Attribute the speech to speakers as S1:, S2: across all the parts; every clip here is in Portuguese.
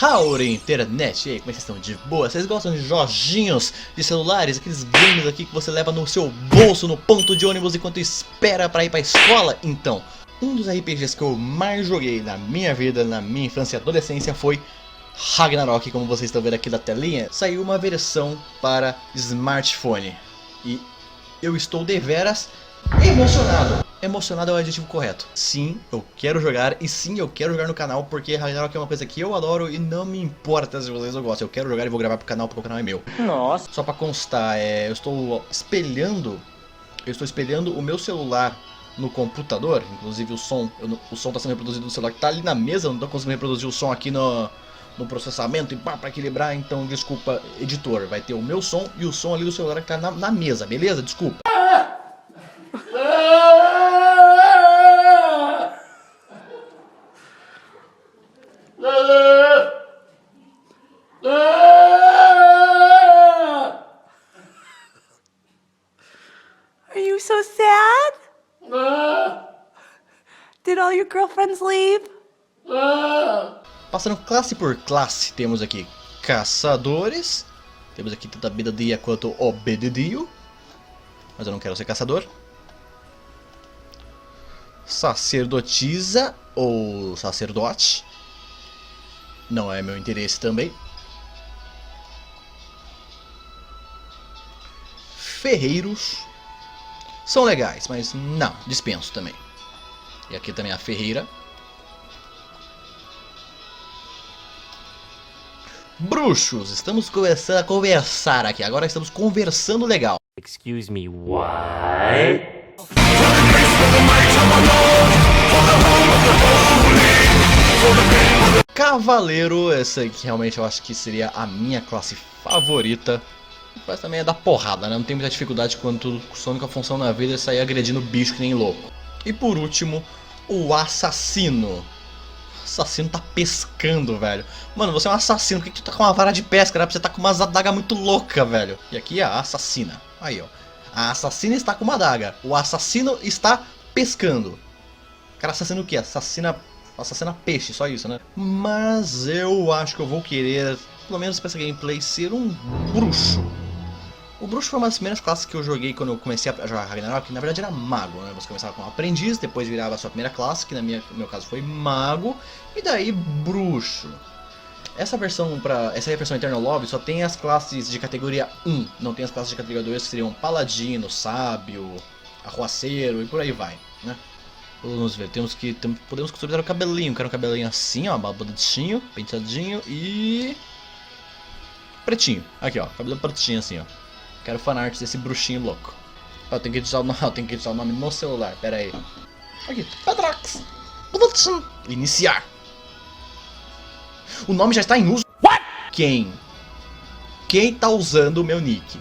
S1: Howdy internet, e aí, como é que vocês estão? De boa? Vocês gostam de joguinhos de celulares, aqueles games aqui que você leva no seu bolso, no ponto de ônibus enquanto espera pra ir pra escola? Então, um dos RPGs que eu mais joguei na minha vida, na minha infância e adolescência foi Ragnarok, como vocês estão vendo aqui da telinha. Saiu uma versão para smartphone e eu estou deveras emocionado. Emocionado é o adjetivo correto. Sim, eu quero jogar e sim, eu quero jogar no canal porque Ragnarok é uma coisa que eu adoro e não me importa se vocês não gostam. Eu quero jogar e vou gravar pro canal porque o canal é meu.
S2: Nossa.
S1: Só pra constar, eu estou espelhando o meu celular no computador, inclusive o som tá sendo reproduzido no celular que tá ali na mesa, eu não tô conseguindo reproduzir o som aqui no processamento e pá, pra equilibrar, então desculpa, editor, vai ter o meu som e o som ali do celular que tá na mesa, beleza? Desculpa.
S3: Are you so sad? Did all your girlfriends leave?
S1: Passando classe por classe, temos aqui caçadores, temos aqui tanto a bedadia quanto o bededio, mas eu não quero ser caçador. Sacerdotisa ou sacerdote, não é meu interesse também. Ferreiros são legais, mas não, dispenso também. E aqui também a ferreira. Bruxos, estamos começando a conversar aqui, agora estamos conversando legal.
S2: Excuse me, what?
S1: Cavaleiro, essa aqui realmente eu acho que seria a minha classe favorita. Mas também é da porrada, né? Não tem muita dificuldade quando sua única função na vida é sair agredindo bicho que nem louco. E por último, o assassino. O assassino tá pescando, velho. Mano, você é um assassino, por que tu tá com uma vara de pesca? Era pra você tá com uma adaga muito louca, velho. E aqui é a assassina. Aí, ó. A assassina está com uma adaga. O assassino está pescando. O cara assassina o quê? Assassina peixe, só isso, né? Mas eu acho que eu vou querer, pelo menos pra essa gameplay, ser um bruxo. O bruxo foi uma das primeiras classes que eu joguei quando eu comecei a jogar Ragnarok, que na verdade era mago, né? Você começava com um aprendiz, depois virava a sua primeira classe, que no meu caso foi mago, e daí bruxo. Essa é a versão Eternal Love, só tem as classes de categoria 1, não tem as classes de categoria 2 que seriam paladino, sábio, arruaceiro e por aí vai, né? Vamos ver, podemos customizar o cabelinho, quero um cabelinho assim, ó, bonitinho, penteadinho e... pretinho, aqui ó, cabelo pretinho assim ó. Quero fanart desse bruxinho louco. Eu tenho que editar o nome no celular, pera aí. Aqui, Pedrax, iniciar. O nome já está em uso. What? Quem tá usando o meu nick?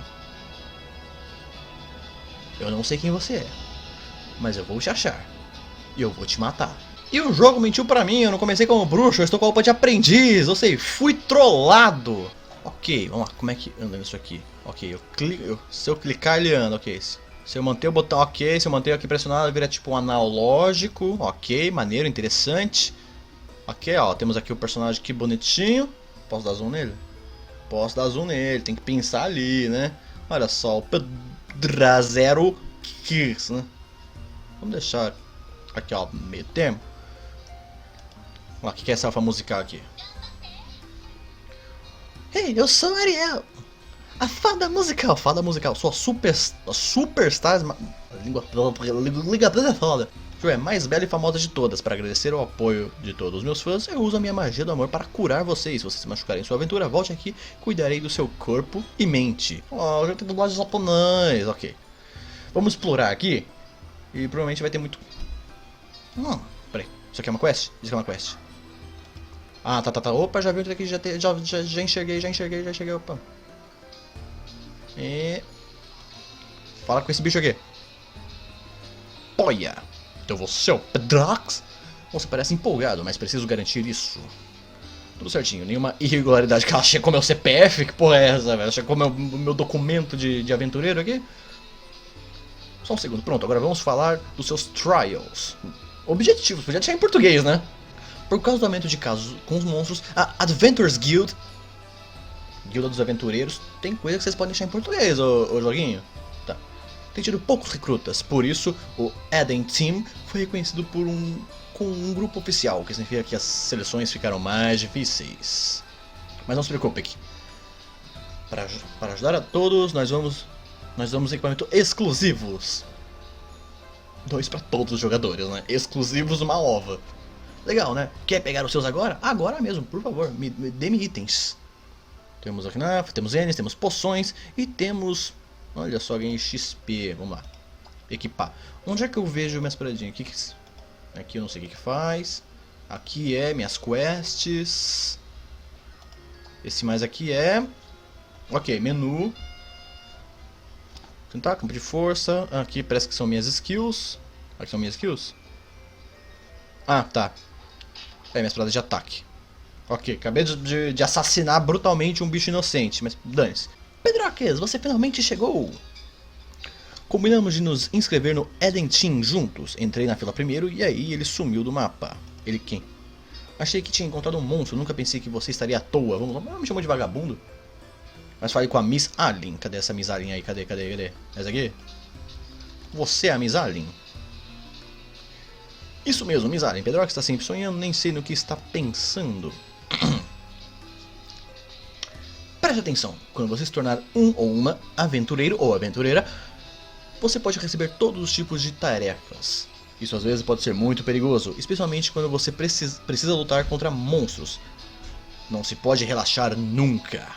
S1: Eu não sei quem você é, mas eu vou te achar. E eu vou te matar. E o jogo mentiu pra mim, eu não comecei como bruxo, eu estou com a roupa de aprendiz, ou seja, fui trollado. Ok, vamos lá, como é que anda isso aqui? Ok, se eu clicar ele anda, ok. Se eu manter o botão, ok, se eu manter aqui pressionado vira tipo um analógico, ok, maneiro, interessante. Ok, ó, temos aqui o personagem aqui bonitinho. Posso dar zoom nele? Posso dar zoom nele, tem que pensar ali, né? Olha só, o Pedrazero Kiss, né? Vamos deixar aqui, ó, meio termo. Ó, o que é essa alfa musical aqui? Ei, eu sou Ariel, a fada musical, sua superstar, língua foda. É mais bela e famosa de todas. Para agradecer o apoio de todos os meus fãs, eu uso a minha magia do amor para curar vocês. Se vocês se machucarem em sua aventura, volte aqui, cuidarei do seu corpo e mente. Ó, já tem dublagem japonês, ok. Vamos explorar aqui. E provavelmente vai ter muito... peraí, isso aqui é uma quest? Isso aqui é uma quest. Ah, tá. Opa, já vi aqui, já enxerguei, opa. E... fala com esse bicho aqui. Poia. Então você é o Pedrax? Você parece empolgado, mas preciso garantir isso. Tudo certinho, nenhuma irregularidade. Que ela checou meu CPF? Que porra é essa, velho? Ela checou meu documento de aventureiro aqui? Só um segundo, pronto, agora vamos falar dos seus trials. Objetivos, podia deixar em português, né? Por causa do aumento de casos com os monstros, a Adventures Guild, Guilda dos Aventureiros, tem coisa que vocês podem deixar em português, ô joguinho. Tá. Tem tido poucos recrutas, por isso o Eden Team foi reconhecido com um grupo oficial, o que significa que as seleções ficaram mais difíceis. Mas não se preocupe, para ajudar a todos, nós damos equipamento exclusivos. 2 para todos os jogadores, né? Exclusivos uma ova. Legal, né? Quer pegar os seus agora? Agora mesmo, por favor, dê-me itens. Temos aqui, temos N, temos poções e temos... Olha só, ganhei XP. Vamos lá. Equipar. Onde é que eu vejo minhas paradinhas? Aqui eu não sei o que faz. Aqui é minhas quests. Esse mais aqui é... Ok, menu. Tentar, campo de força. Aqui parece que são minhas skills. Aqui são minhas skills. Ah, tá. É, minhas paradas de ataque. Ok, acabei de assassinar brutalmente um bicho inocente, mas dane-se. Pedroques, você finalmente chegou! Combinamos de nos inscrever no Eden Team juntos. Entrei na fila primeiro e aí ele sumiu do mapa. Ele quem? Achei que tinha encontrado um monstro, nunca pensei que você estaria à toa. Vamos lá, me chamou de vagabundo. Mas fale com a Miss Alien. Cadê essa Miss Alien aí? Cadê? Essa aqui? Você é a Miss Alien? Isso mesmo, Miss Alien. Pedroques está sempre sonhando, nem sei no que está pensando. Preste atenção, quando você se tornar um ou uma aventureiro ou aventureira, você pode receber todos os tipos de tarefas. Isso às vezes pode ser muito perigoso, especialmente quando você precisa lutar contra monstros. Não se pode relaxar nunca.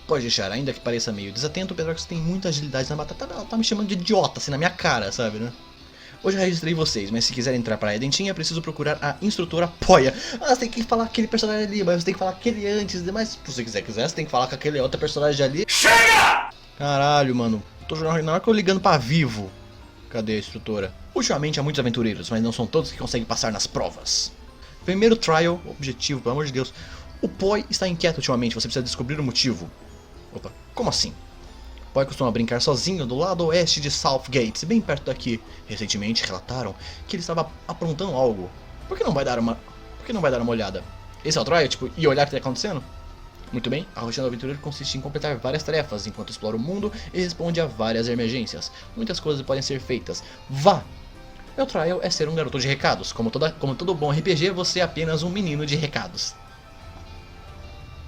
S1: Pode deixar, ainda que pareça meio desatento, o Pedrox tem muita agilidade na batata. Ela tá me chamando de idiota assim na minha cara, sabe, né? Hoje eu registrei vocês, mas se quiserem entrar para a Eden Team é preciso procurar a instrutora Poia. Ah, você tem que falar aquele personagem ali, mas você tem que falar aquele antes, mas se você quiser, você tem que falar com aquele outro personagem ali. Chega! Caralho, mano. Tô jogando na hora que eu ligando pra Vivo. Cadê a instrutora? Ultimamente há muitos aventureiros, mas não são todos que conseguem passar nas provas. Primeiro trial, objetivo, pelo amor de Deus. O Poi está inquieto ultimamente, você precisa descobrir o motivo. Opa, como assim? Poi costuma brincar sozinho do lado oeste de Southgate, bem perto daqui. Recentemente relataram que ele estava aprontando algo. Por que não vai dar uma olhada? Esse é o trial, tipo, e olhar o que está acontecendo? Muito bem, a rotina do aventureiro consiste em completar várias tarefas enquanto explora o mundo e responde a várias emergências. Muitas coisas podem ser feitas. Vá! Meu trial é ser um garoto de recados. Como todo bom RPG, você é apenas um menino de recados.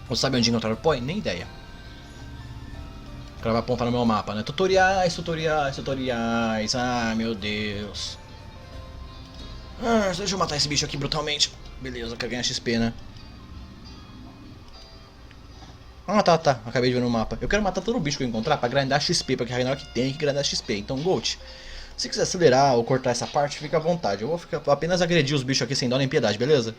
S1: Você sabe onde encontrar o Poi? Nem ideia. O cara vai apontar no meu mapa, né? Tutoriais. Ah, meu Deus. Ah, deixa eu matar esse bicho aqui brutalmente. Beleza, eu quero ganhar XP, né? Ah, tá. Acabei de ver no mapa. Eu quero matar todo bicho que eu encontrar pra grindar XP, porque na hora que tem que grindar XP. Então, Gold, se quiser acelerar ou cortar essa parte, fica à vontade. Eu vou apenas agredir os bichos aqui sem dó nem piedade, beleza?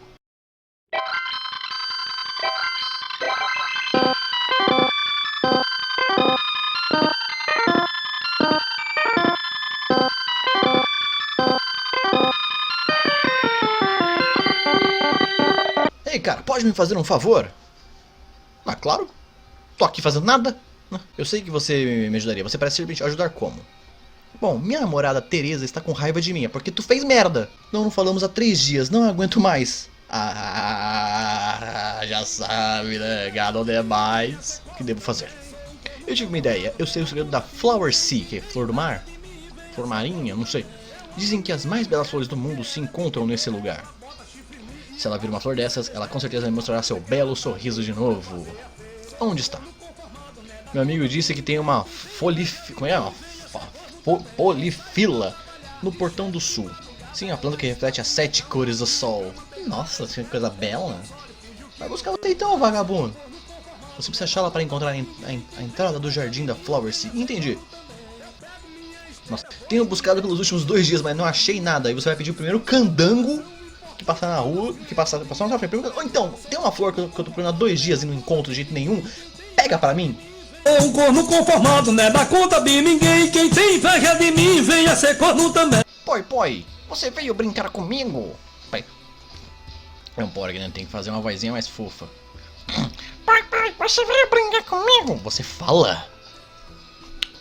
S1: Ei, cara, pode me fazer um favor? Ah, claro. Tô aqui fazendo nada. Eu sei que você me ajudaria. Você parece me ajudar como? Bom, minha namorada Teresa está com raiva de mim. É porque tu fez merda. Não falamos há 3 dias. Não aguento mais. Ah, já sabe, né? Gado demais. O que devo fazer? Eu tive uma ideia. Eu sei o segredo da Flower Sea, que é flor do mar. Flor marinha, não sei. Dizem que as mais belas flores do mundo se encontram nesse lugar. Se ela vir uma flor dessas, ela com certeza me mostrará seu belo sorriso de novo. Onde está? Meu amigo disse que tem uma polifila no portão do sul. Sim, a planta que reflete as 7 cores do sol. Nossa, que coisa bela. Vai buscar você então, vagabundo. Você precisa achá-la para encontrar a entrada do jardim da Flower Sea. Entendi. Nossa, tenho buscado pelos últimos 2 dias, mas não achei nada. Aí você vai pedir o primeiro candango que passar na rua, que passar na sua frente. Ou então, tem uma flor que eu tô procurando há 2 dias e não encontro de jeito nenhum. Pega pra mim.
S4: É um corno conformado, né? Da conta de ninguém. Quem tem inveja de mim, venha ser corno também.
S1: Poi, você veio brincar comigo? Pai. É um porco, né? Tem que fazer uma vozinha mais fofa. Pai, você veio brincar comigo? Você fala?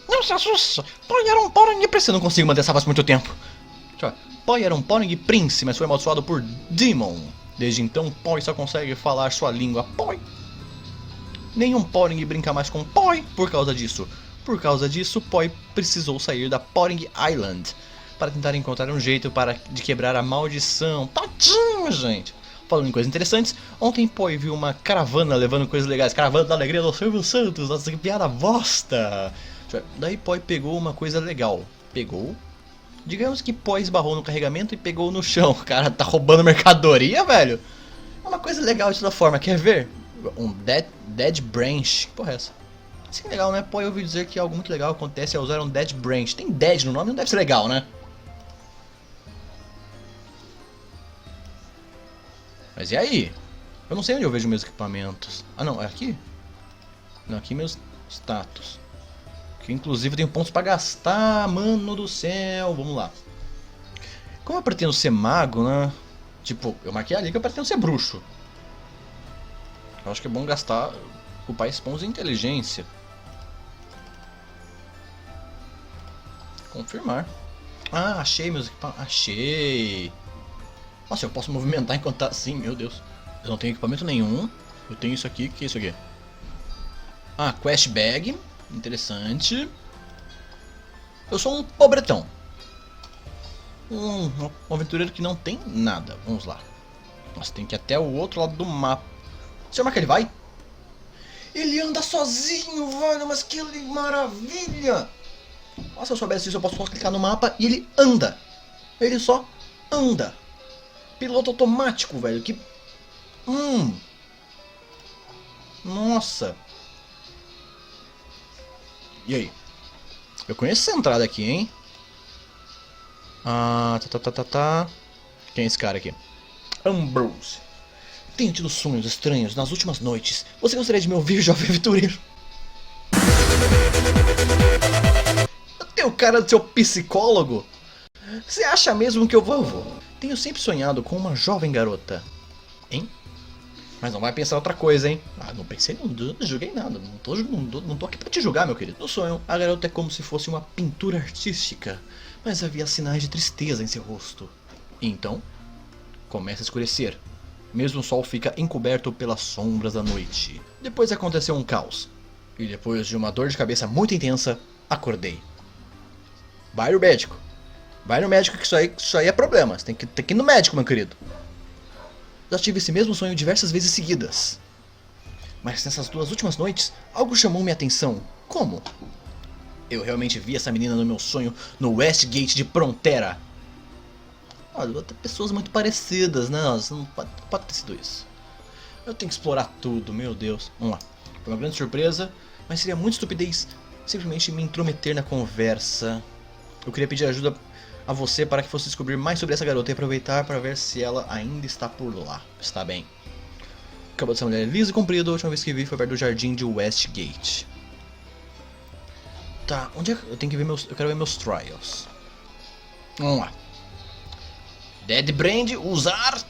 S1: Não se assusta. Poi era um porco de pressa. Eu não consigo manter essa voz por muito tempo. Poi era um Poring Prince, mas foi amaldiçoado por Demon. Desde então, Poi só consegue falar sua língua Poi. Nenhum Poring brinca mais com Poi por causa disso. Por causa disso, Poi precisou sair da Poring Island para tentar encontrar um jeito de quebrar a maldição. Tadinho, gente! Falando em coisas interessantes, ontem Poi viu uma caravana levando coisas legais. Caravana da alegria do Silvio Santos, nossa, que piada bosta! Daí Poi pegou uma coisa legal. Digamos que Poi esbarrou no carregamento e pegou no chão. O cara tá roubando mercadoria, velho? É uma coisa legal de toda forma, quer ver? Um Dead Branch. Que porra é essa? Isso é legal, né? Poi ouviu dizer que algo muito legal acontece ao usar um Dead Branch. Tem Dead no nome, não deve ser legal, né? Mas e aí? Eu não sei onde eu vejo meus equipamentos. Ah não, é aqui? Não, aqui meus status. Que inclusive eu tenho pontos pra gastar, mano do céu. Vamos lá. Como eu pretendo ser mago, né? Tipo, eu marquei ali que eu pretendo ser bruxo. Eu acho que é bom gastar, ocupar esses pontos de inteligência. Confirmar. Ah, achei meus equipamentos. Achei. Nossa, eu posso movimentar enquanto tá assim, meu Deus. Eu não tenho equipamento nenhum. Eu tenho isso aqui, o que é isso aqui? Ah, Quest Bag. Interessante. Eu sou um pobretão. Um aventureiro que não tem nada. Vamos lá. Nossa, tem que ir até o outro lado do mapa. Você chama que ele vai? Ele anda sozinho, velho. Mas que maravilha. Nossa, se eu soubesse isso, eu posso só clicar no mapa e ele anda. Ele só anda. Piloto automático, velho. Que... Nossa. E aí? Eu conheço essa entrada aqui, hein? Ah, tá. Quem é esse cara aqui? Ambrose. Tenho tido sonhos estranhos nas últimas noites. Você gostaria de me ouvir, jovem aventureiro? Eu tenho cara de seu psicólogo? Você acha mesmo que eu vou? Tenho sempre sonhado com uma jovem garota. Hein? Mas não vai pensar outra coisa, hein? Ah, não pensei, não julguei nada. Não tô aqui pra te julgar, meu querido. No sonho, a garota é como se fosse uma pintura artística. Mas havia sinais de tristeza em seu rosto. E então, começa a escurecer. Mesmo o sol fica encoberto pelas sombras da noite. Depois aconteceu um caos. E depois de uma dor de cabeça muito intensa, acordei. Vai no médico. Vai no médico que isso aí é problema. Você tem que ir no médico, meu querido. Já tive esse mesmo sonho diversas vezes seguidas. Mas nessas 2 últimas noites, algo chamou minha atenção. Como? Eu realmente vi essa menina no meu sonho no Westgate de Prontera. Olha, pessoas muito parecidas, né? Não pode ter sido isso. Eu tenho que explorar tudo, meu Deus. Vamos lá. Foi uma grande surpresa, mas seria muito estupidez simplesmente me intrometer na conversa. Eu queria pedir ajuda a você para que fosse descobrir mais sobre essa garota e aproveitar para ver se ela ainda está por lá. Está bem. Acabou de ser uma mulher lisa e comprida. A última vez que vi foi perto do jardim de Westgate. Tá, onde é que eu tenho que ver meus... Eu quero ver meus trials. Vamos lá. Dead Brand, usar...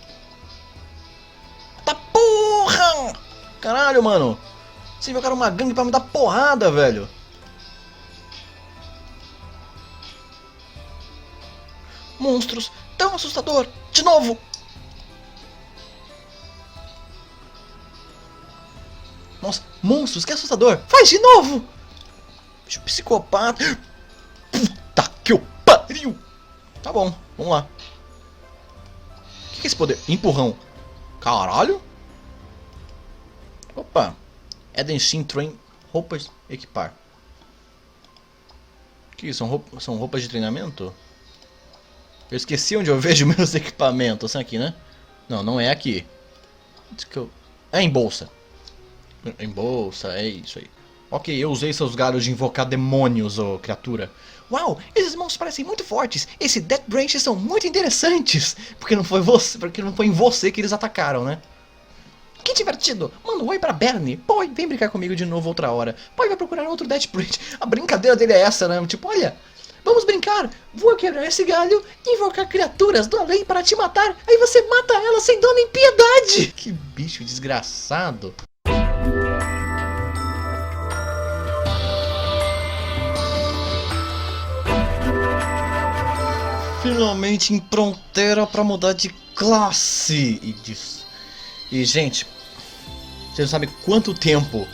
S1: Tá porra! Caralho, mano. Você invocaram uma gangue pra me dar porrada, velho. Monstros, tão assustador. De novo. Nossa, monstros, que assustador. Faz de novo. Bicho psicopata. Puta que o pariu. Tá bom, vamos lá. O que é esse poder? Empurrão. Caralho. Opa. Eden Train. Roupas equipar. Que isso? São roupas de treinamento? Eu esqueci onde eu vejo meus equipamentos. São aqui, né? Não, não é aqui. É em bolsa. Em bolsa, é isso aí. Ok, eu usei seus galhos de invocar demônios, ô criatura. Uau, esses monstros parecem muito fortes. Esses Death Branches são muito interessantes. Porque não foi em você que eles atacaram, né? Que divertido. Manda um oi pra Bernie. Poi, vem brincar comigo de novo outra hora. Poi vai procurar outro Death Branch. A brincadeira dele é essa, né? Tipo, olha, vamos brincar. Vou quebrar esse galho e invocar criaturas do além para te matar. Aí você mata ela sem dó nem piedade. Que bicho desgraçado. finalmente em Prontera pra mudar de classe. E gente, vocês não sabem quanto tempo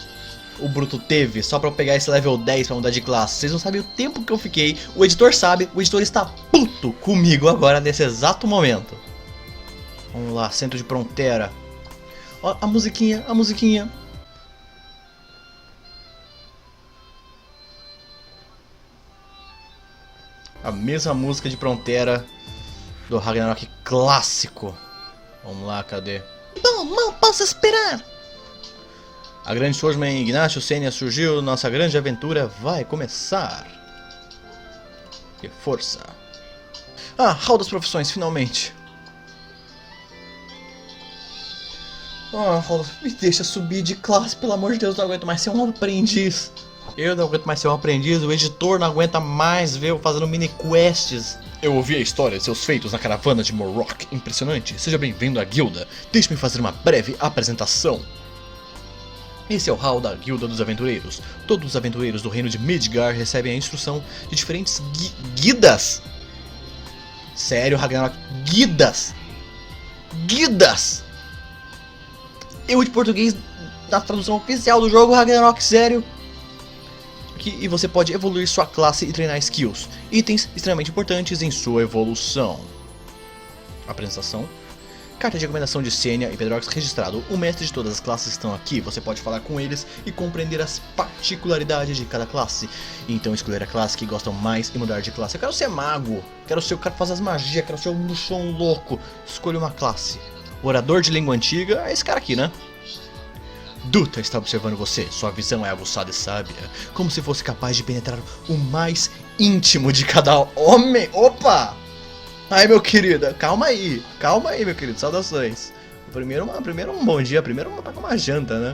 S1: o Bruto teve só pra eu pegar esse level 10 pra mudar de classe. Vocês não sabem o tempo que eu fiquei. O editor sabe, o editor está puto comigo agora nesse exato momento. Vamos lá, centro de Prontera. Ó, a musiquinha, a musiquinha. A mesma música de Prontera do Ragnarok clássico. Vamos lá, cadê? Bom, mal posso esperar. A grande Swordsman Ignacio Senia surgiu, nossa grande aventura vai começar. Que força. Ah, hall das profissões, finalmente. Ah, hall, me deixa subir de classe, pelo amor de Deus, não aguento mais ser um aprendiz. Eu não aguento mais ser um aprendiz, o editor não aguenta mais ver eu fazendo mini quests. Eu ouvi a história de seus feitos na caravana de Morrock, impressionante. Seja bem-vindo à guilda. Deixe-me fazer uma breve apresentação. Esse é o hall da Guilda dos Aventureiros. Todos os aventureiros do reino de Midgard recebem a instrução de diferentes guidas. Sério, Ragnarok? Guidas! Guidas! Eu de português na tradução oficial do jogo, Ragnarok, sério. E você pode evoluir sua classe e treinar skills, itens extremamente importantes em sua evolução. Apresentação. Carta de recomendação de Senia e Pedrox registrado. O mestre de todas as classes estão aqui, você pode falar com eles e compreender as particularidades de cada classe. Então escolher a classe que gostam mais e mudar de classe. Eu quero ser mago, quero ser o cara que faz as magias, quero ser um bruxão louco. Escolha uma classe. O orador de língua antiga é esse cara aqui, né? Duta está observando você, sua visão é aguçada e sábia, como se fosse capaz de penetrar o mais íntimo de cada homem. Opa! Ai, meu querido, calma aí, meu querido, saudações. Primeiro um bom dia, primeiro uma janta, né?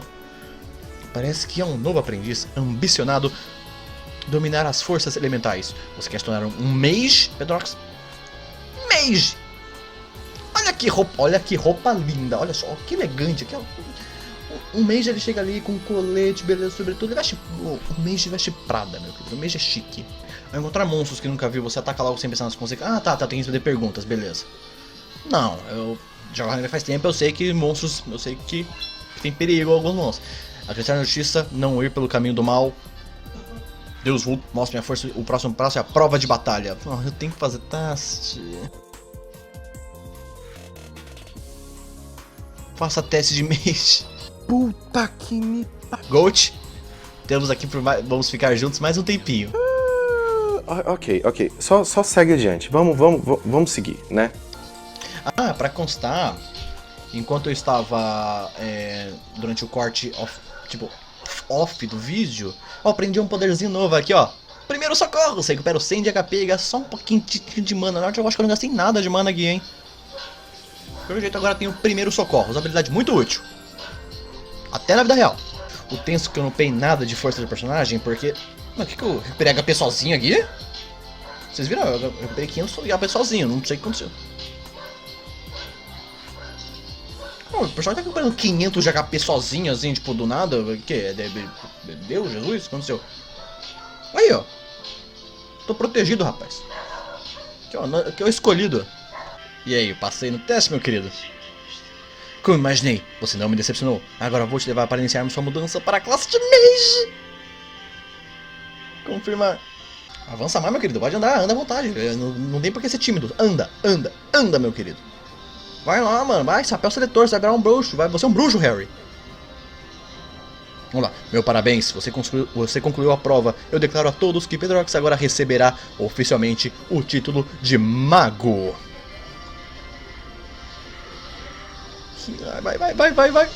S1: Parece que é um novo aprendiz, ambicionado dominar as forças elementais. Você quer se tornar um mage, Pedrox? Mage! Olha que roupa linda, olha só, que elegante, aqui, ó. Um mage ele chega ali com um colete, beleza, sobretudo, ele veste, o mage veste Prada, meu querido, o mage é chique. Ao encontrar monstros que nunca viu, você ataca logo sem pensar nas consequências. Ah, tá, tem que responder perguntas, beleza. Não, eu jogo Ragnarok faz tempo, eu sei que monstros, eu sei que tem perigo alguns monstros. Acreditar na justiça, não ir pelo caminho do mal. Deus Vulto, mostre minha força, o próximo passo é a prova de batalha. Oh, eu tenho que fazer teste. Faça teste de mage. Puta que me... Gold, temos aqui, vamos ficar juntos mais um tempinho.
S5: Ok. Só segue adiante. Vamos seguir, né?
S1: Ah, pra constar, enquanto eu estava durante o corte off do vídeo, eu aprendi um poderzinho novo aqui, ó. Primeiro socorro, você recupera o 100 de HP e gasta só um pouquinho de mana. Eu acho que eu não gastei nada de mana aqui, hein. Pelo jeito agora tem o primeiro socorro, habilidade muito útil. Até na vida real. O tenso que eu não peguei nada de força de personagem, porque... Mas que eu recuperei HP sozinho aqui? Vocês viram? Eu recuperei 500 HP sozinho, não sei o que aconteceu. O personagem tá recuperando 500 de HP sozinho, assim, tipo, do nada. O que? Deus, Jesus? O que aconteceu? Aí, ó. Tô protegido, rapaz. Aqui é o escolhido. E aí, passei no teste, meu querido. Como imaginei, você não me decepcionou. Agora vou te levar para iniciarmos sua mudança para a classe de mage. Confirmar. Avança mais, meu querido. Pode andar, anda à vontade. Não tem por que ser tímido. Anda, meu querido. Vai lá, mano. Vai, chapéu seletor. Você vai virar um bruxo. Você é um bruxo, Harry. Vamos lá. Meu parabéns. Você concluiu a prova. Eu declaro a todos que Pedrox agora receberá oficialmente o título de mago. Vai.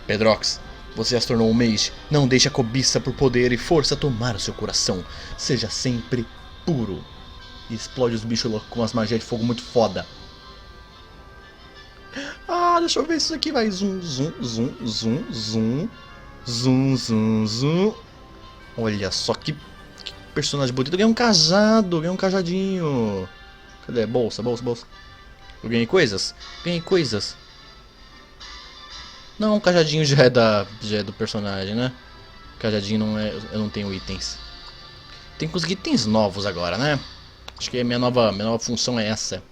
S1: Pedrox, você já se tornou um mage. Não deixe a cobiça por poder e força tomar o seu coração. Seja sempre puro. E explode os bichos loucos com as magias de fogo muito foda. Ah, deixa eu ver isso aqui. Vai zum. Olha só que personagem bonito. Eu ganhei um cajado, ganhei um cajadinho. Cadê? Bolsa. Eu ganhei coisas? Não, o cajadinho já é do personagem, né? Cajadinho não é... Eu não tenho itens. Tem que conseguir itens novos agora, né? Acho que a minha nova função é essa.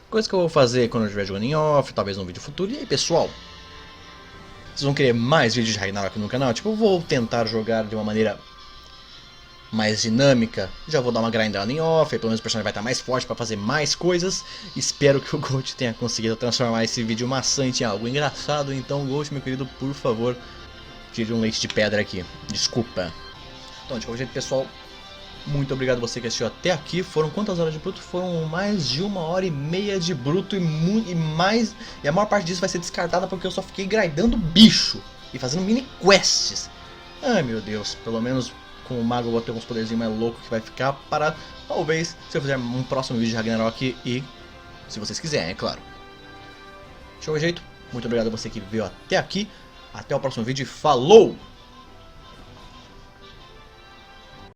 S1: Coisa que eu vou fazer quando eu estiver jogando em off, talvez num vídeo futuro. E aí, pessoal? Vocês vão querer mais vídeos de Ragnarok aqui no canal? Tipo, eu vou tentar jogar de uma maneira mais dinâmica. Já vou dar uma grindada em off, aí pelo menos o personagem vai estar mais forte para fazer mais coisas. Espero que o Gold tenha conseguido transformar esse vídeo maçante em algo engraçado. Então, Gold, meu querido, por favor, tire um leite de pedra aqui. Desculpa. Então, de qualquer jeito, pessoal, muito obrigado você que assistiu até aqui. Foram quantas horas de bruto? Foram mais de 1h30 de bruto e a maior parte disso vai ser descartada porque eu só fiquei grindando bicho e fazendo mini quests. Ai meu Deus, pelo menos com o mago eu vou ter uns poderzinhos mais loucos que vai ficar para talvez se eu fizer um próximo vídeo de Ragnarok e se vocês quiserem, é claro. De qualquer jeito, muito obrigado a você que veio até aqui. Até o próximo vídeo e falou!